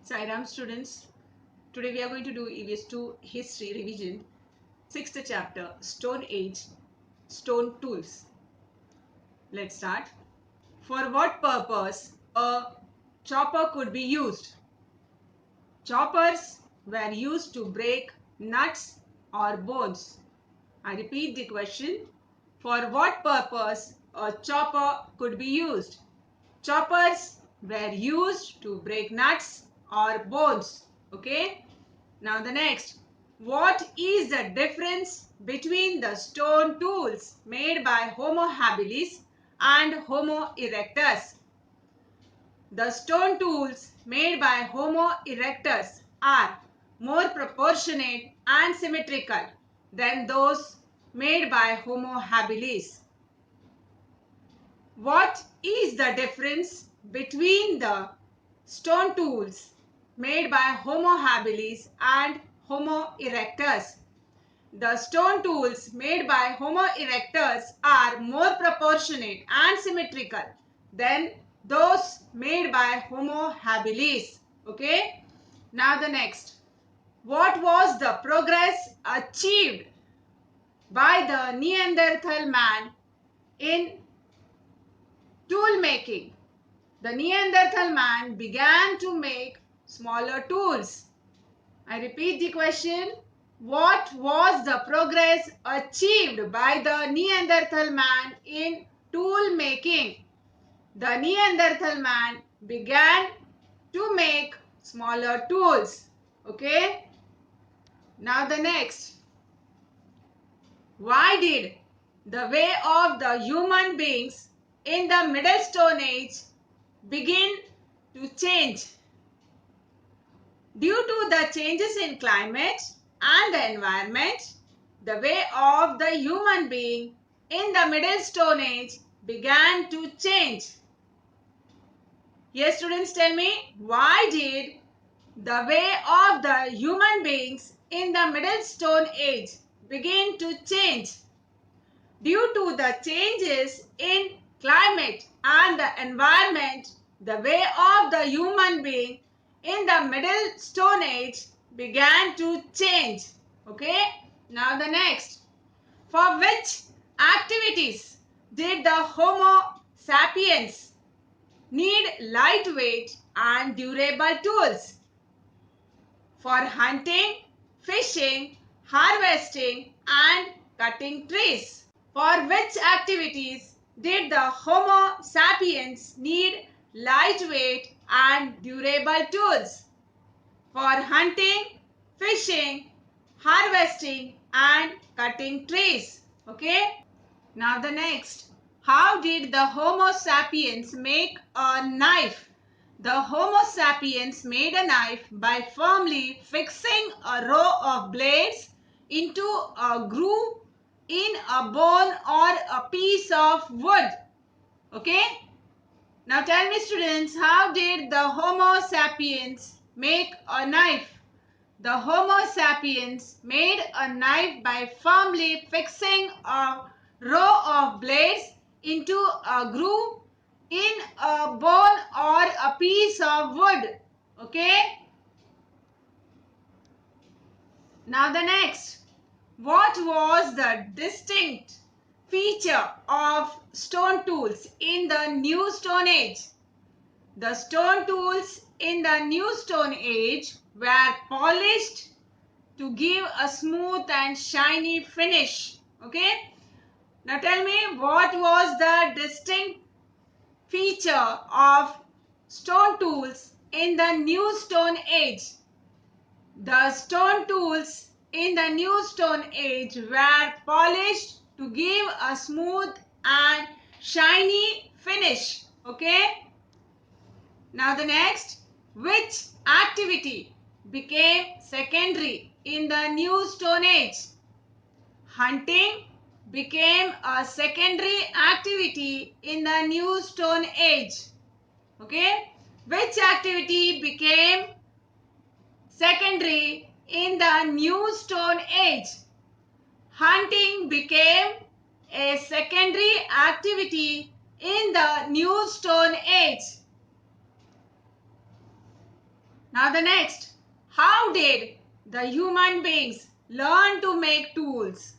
Sairam students, today we are going to do EVS 2 History Revision, 6th chapter, Stone Age, Stone Tools. Let's start. For what purpose a chopper could be used? Choppers were used to break nuts or bones. I repeat the question. For what purpose a chopper could be used? Choppers were used to break nuts or bones. Okay. Now the next. What is the difference between the stone tools made by Homo habilis and Homo erectus? The stone tools made by Homo erectus are more proportionate and symmetrical than those made by Homo habilis. What is the difference between the stone tools made by Homo habilis and Homo erectus? The stone tools made by Homo erectus are more proportionate and symmetrical than those made by Homo habilis. Okay. Now the next. What was the progress achieved by the Neanderthal man in tool making? The Neanderthal man began to make smaller tools. I repeat the question. What was the progress achieved by the Neanderthal man in tool making? The Neanderthal man began to make smaller tools. Okay. Now the next. Why did the way of the human beings in the Middle Stone Age begin to change? Due to the changes in climate and the environment, the way of the human being in the Middle Stone Age began to change. Yes, students, tell me, why did the way of the human beings in the Middle Stone Age begin to change? Due to the changes in climate and the environment, the way of the human being in the Middle Stone Age began to change. Okay. Now the next. For which activities did the Homo sapiens need lightweight and durable tools? For hunting, fishing, harvesting and cutting trees. For which activities did the Homo sapiens need lightweight and durable tools? For hunting, fishing, harvesting and cutting trees. Okay. Now the next. How did the Homo sapiens make a knife? The Homo sapiens made a knife by firmly fixing a row of blades into a groove in a bone or a piece of wood. Okay. Now tell me, students, how did the Homo sapiens make a knife? The Homo sapiens made a knife by firmly fixing a row of blades into a groove in a bone or a piece of wood. Okay. Now the next. What was the distinct feature of stone tools in the New Stone Age? The stone tools in the New Stone Age were polished to give a smooth and shiny finish. Okay. Now tell me, what was the distinct feature of stone tools in the New Stone Age? The stone tools in the New Stone Age were polished to give a smooth and shiny finish. Okay. Now the next. Which activity became secondary in the New Stone Age? Hunting became a secondary activity in the New Stone Age. Okay. Which activity became secondary in the New Stone Age? Hunting became a secondary activity in the New Stone Age. Now the next, how did the human beings learn to make tools?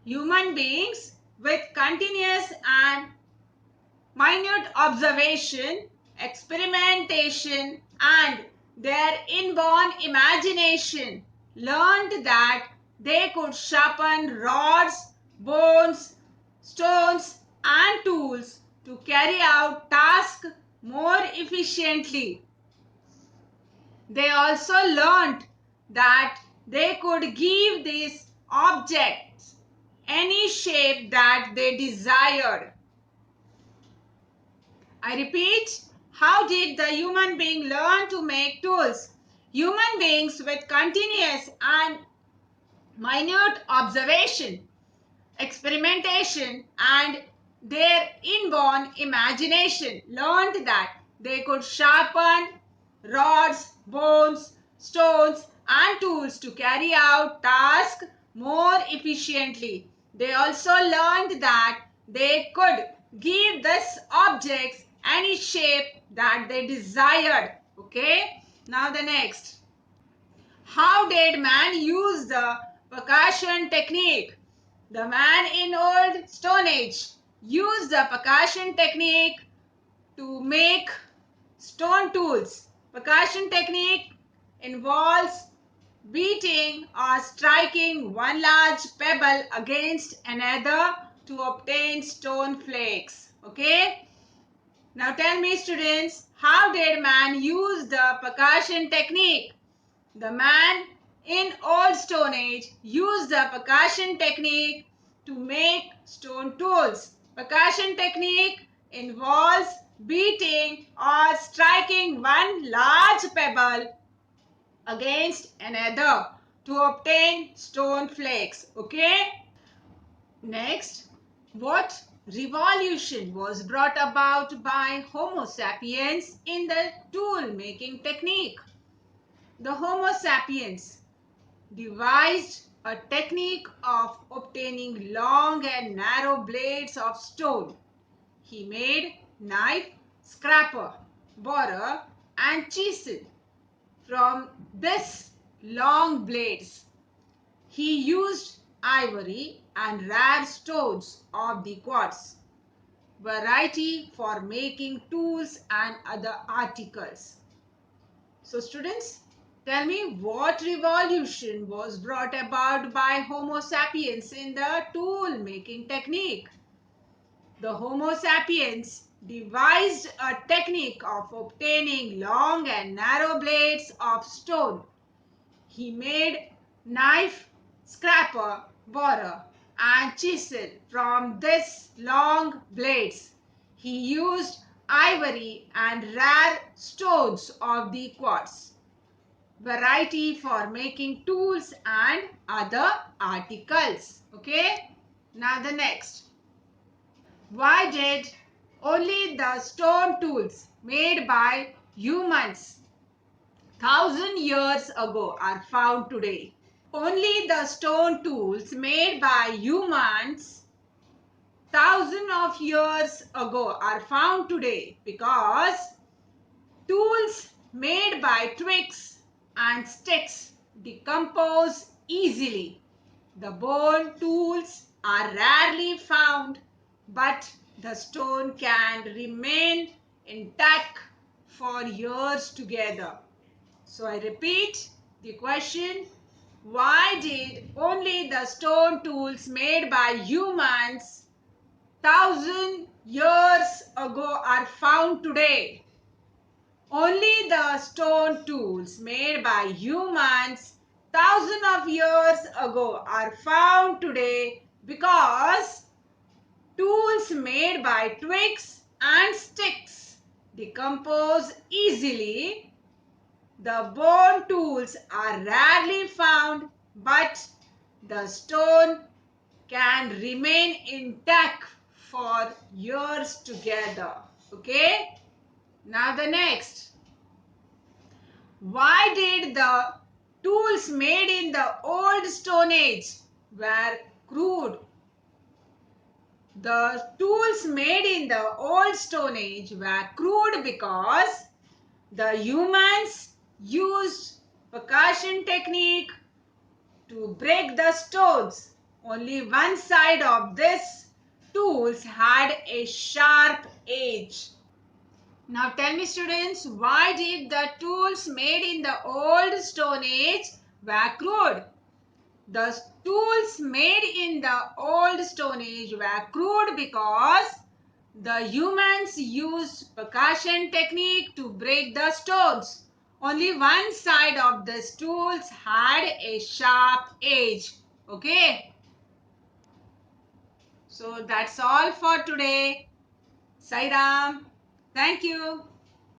Human beings with continuous and minute observation, experimentation, and their inborn imagination learned that they could sharpen rods, bones, stones, and tools to carry out tasks more efficiently. They also learned that they could give these objects any shape that they desired. I repeat, how did the human being learn to make tools? Human beings with continuous and minute observation, experimentation, and their inborn imagination learned that they could sharpen rods, bones, stones, and tools to carry out tasks more efficiently. They also learned that they could give these objects any shape that they desired. Okay, now the next. How did man use the percussion technique? The man in old Stone Age used the percussion technique to make stone tools. Percussion technique involves beating or striking one large pebble against another to obtain stone flakes. Okay? Now tell me, students, how did man use the percussion technique? The man in Old Stone Age used the percussion technique to make stone tools. Percussion technique involves beating or striking one large pebble against another to obtain stone flakes. Okay? Next, what revolution was brought about by Homo sapiens in the tool making technique? The Homo sapiens devised a technique of obtaining long and narrow blades of stone. He made knife, scraper, borer, and chisel from these long blades. He used ivory and rare stones of the quartz variety for making tools and other articles. So students, tell me what revolution was brought about by Homo sapiens in the tool making technique? The Homo sapiens devised a technique of obtaining long and narrow blades of stone. He made knife, scraper, borer, and chisel from these long blades. He used ivory and rare stones of the quartz variety for making tools and other articles. Okay. Now the next. Why did only the stone tools made by humans 1,000 years ago are found today? Only the stone tools made by humans thousands of years ago are found today because tools made by twigs and sticks decompose easily. The bone tools are rarely found, but the stone can remain intact for years together. So I repeat the question, why did only the stone tools made by humans 1,000 years ago are found today? Only the stone tools made by humans thousands of years ago are found today because tools made by twigs and sticks decompose easily. The bone tools are rarely found, but the stone can remain intact for years together. Okay? Now the next. Why did the tools made in the old Stone Age were crude? The tools made in the old Stone Age were crude because The humans used percussion technique to break the stones. Only one side of this tools had a sharp edge. Now tell me students, why did the tools made in the old stone age were crude? The tools made in the old stone age were crude because the humans used percussion technique to break the stones. Only one side of the tools had a sharp edge. Okay. So that's all for today. Sai Ram. Thank you.